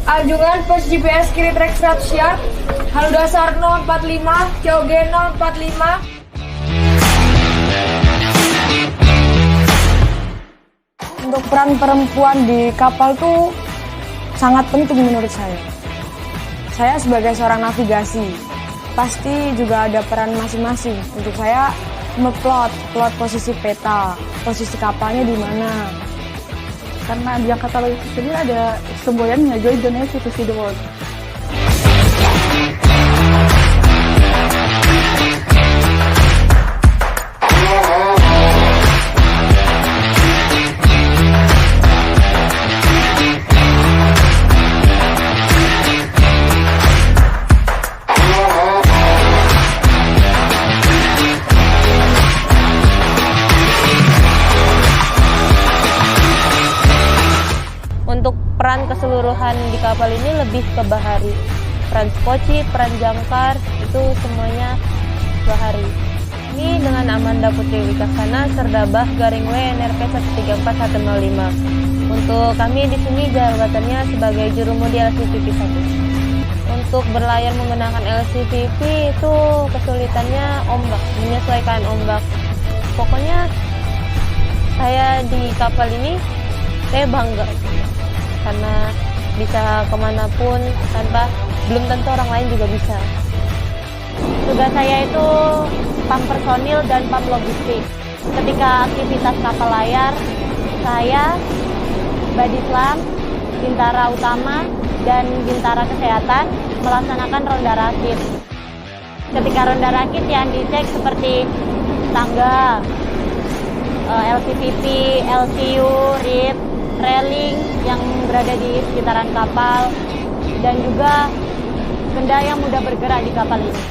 Anjungan pos GPS kiri trek 100 yard, halu dasar 045, COG 045. Untuk peran perempuan di kapal tuh sangat penting menurut saya. Saya sebagai seorang navigasi, pasti juga ada peran masing-masing. Untuk saya plot posisi peta, posisi kapalnya di mana. Karena di Angkatan Laut itu sendiri ada semboyannya, Join the Navy to see the world. Untuk peran keseluruhan di kapal ini lebih ke bahari. Peran skoci, peran jangkar, itu semuanya bahari. Ini dengan Amanda Putri Wicaksana, Serdabah garing W NRP 134105. Untuk kami di sini jabatannya sebagai jurumudi LCVP 1. Untuk berlayar menggunakan LCVP itu kesulitannya ombak, menyesuaikan ombak. Pokoknya saya di kapal ini saya bangga karena bisa kemanapun tanpa, belum tentu orang lain juga bisa. Tugas saya itu pam personil dan pam logistik. Ketika aktivitas kapal layar, saya, Badislam, Bintara Utama, dan Bintara Kesehatan melaksanakan ronda rakit. Ketika ronda rakit yang dicek seperti tangga, LCVP, LCU, RIP, railing yang berada di sekitaran kapal, dan juga benda yang mudah bergerak di kapal ini.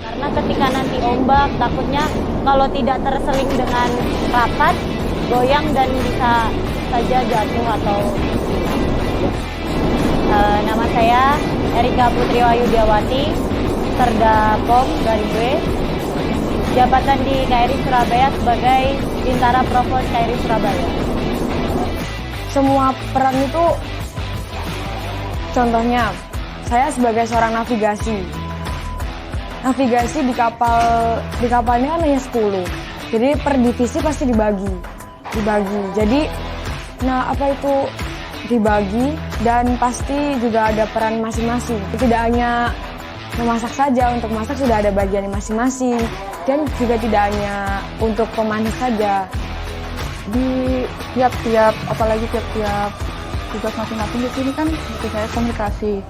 Karena ketika nanti ombak, takutnya kalau tidak terseling dengan rapat, goyang dan bisa saja jatuh atau nama saya Erika Putri Wayudiawati, Serda Pom garing W, jabatan di KRI Surabaya sebagai Bintara Provos KRI Surabaya. Semua peran itu, contohnya saya sebagai seorang navigasi di kapal ini kan hanya 10, jadi per divisi pasti dibagi. Jadi dibagi, dan pasti juga ada peran masing-masing. Tidak hanya memasak saja, untuk masak sudah ada bagian masing-masing, dan juga tidak hanya untuk pemanis saja. Di tiap-tiap tugas masing-masing di sini kan seperti saya komunikasi.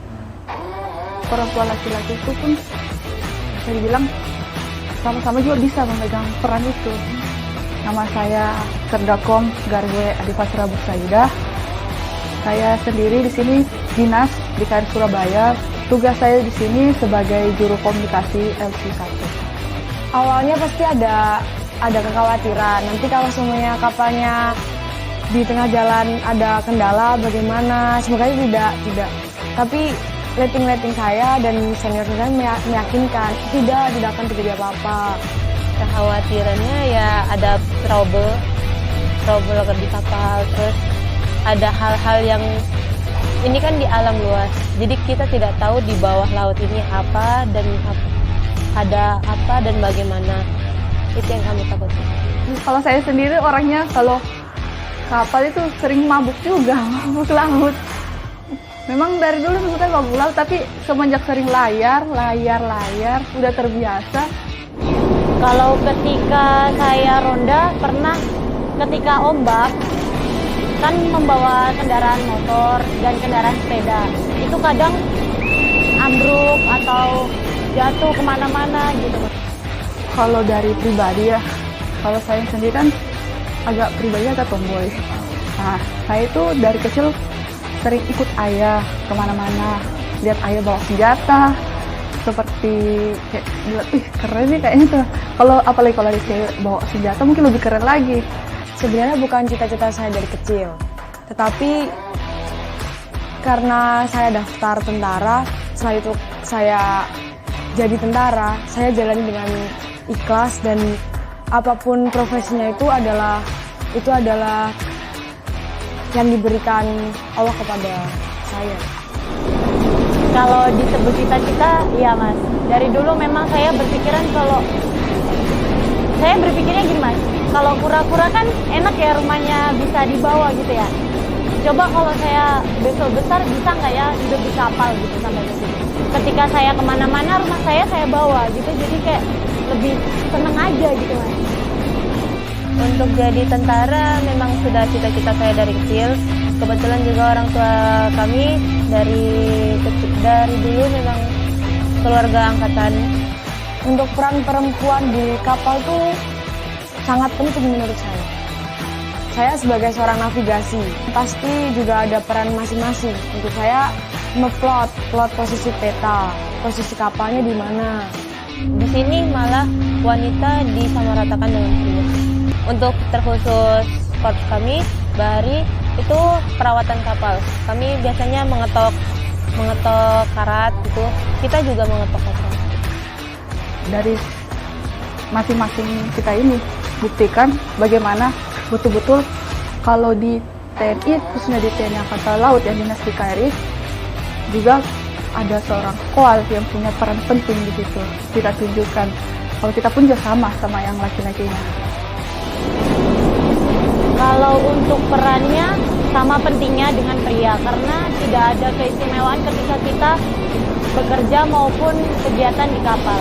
Perempuan laki-laki itu pun bisa dibilang sama-sama juga bisa memegang peran itu. Nama saya Serdakom Garwe Adifasra Bursaidah. Saya sendiri di sini dinas di KRI Surabaya. Tugas saya di sini sebagai juru komunikasi LC1. Awalnya pasti ada kekhawatiran, nanti kalau semuanya kapalnya di tengah jalan ada kendala bagaimana. Semoga tidak. Tapi rating saya dan senior saya meyakinkan tidak akan terjadi apa-apa. Kekhawatirannya ya ada trouble di kapal, terus ada hal-hal yang ini kan di alam luas, jadi kita tidak tahu di bawah laut ini apa dan ada apa dan bagaimana. Itu yang kami takutkan. Kalau saya sendiri orangnya kalau kapal itu sering mabuk laut. Memang dari dulu sebetulnya mabuk laut, tapi semenjak sering layar udah terbiasa. Kalau ketika saya ronda, pernah ketika ombak kan membawa kendaraan motor dan kendaraan sepeda, itu kadang ambruk atau jatuh kemana-mana gitu. Kalau dari pribadi ya, kalau saya sendiri kan pribadinya agak tomboy. Nah, saya itu dari kecil sering ikut ayah kemana-mana, lihat ayah bawa senjata, seperti kayak keren nih kayaknya tuh. Apalagi kalau dia bawa senjata mungkin lebih keren lagi. Sebenarnya bukan cita-cita saya dari kecil, tetapi karena saya daftar tentara, setelah itu saya jadi tentara, saya jalani dengan ikhlas, dan apapun profesinya itu adalah yang diberikan Allah kepada saya. Kalau disebut cita-cita, iya Mas. Dari dulu memang saya berpikiran saya berpikirnya gini Mas, kalau kura-kura kan enak ya rumahnya bisa dibawa gitu ya. Coba kalau saya besok besar bisa nggak ya hidup di kapal gitu sampai gitu. Ketika saya kemana-mana rumah saya bawa gitu, jadi kayak lebih seneng aja gitu Mas. Untuk jadi tentara memang sudah cita-cita saya dari kecil. Kebetulan juga orang tua kami dari dulu memang keluarga angkatan. Untuk peran perempuan di kapal tuh sangat penting menurut saya. Saya sebagai seorang navigasi, pasti juga ada peran masing-masing. Untuk saya, plot posisi peta, posisi kapalnya di mana. Di sini malah wanita disamaratakan dengan pria. Untuk terkhusus korps kami, Bahari, itu perawatan kapal. Kami biasanya mengetok karat gitu. Kita juga mengetok karat. Dari masing-masing kita ini buktikan bagaimana betul-betul kalau di TNI, khususnya di TNI Angkatan Laut yang dinas di KRI, juga ada seorang koal yang punya peran penting di situ. Kita tunjukkan kalau kita pun juga sama yang laki-lakinya. Kalau untuk perannya sama pentingnya dengan pria, karena tidak ada keistimewaan ketika kita bekerja maupun kegiatan di kapal.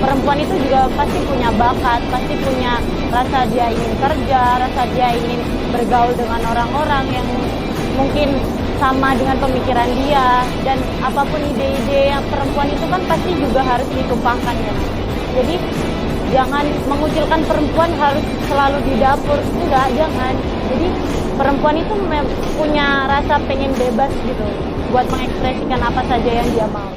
Perempuan itu juga pasti punya bakat, pasti punya rasa dia ingin kerja, rasa dia ingin bergaul dengan orang-orang yang mungkin sama dengan pemikiran dia, dan apapun ide-ide yang perempuan itu kan pasti juga harus ditumpahkan ya. Jadi jangan mengucilkan perempuan harus selalu di dapur, enggak, jangan. Jadi perempuan itu punya rasa pengen bebas gitu buat mengekspresikan apa saja yang dia mau.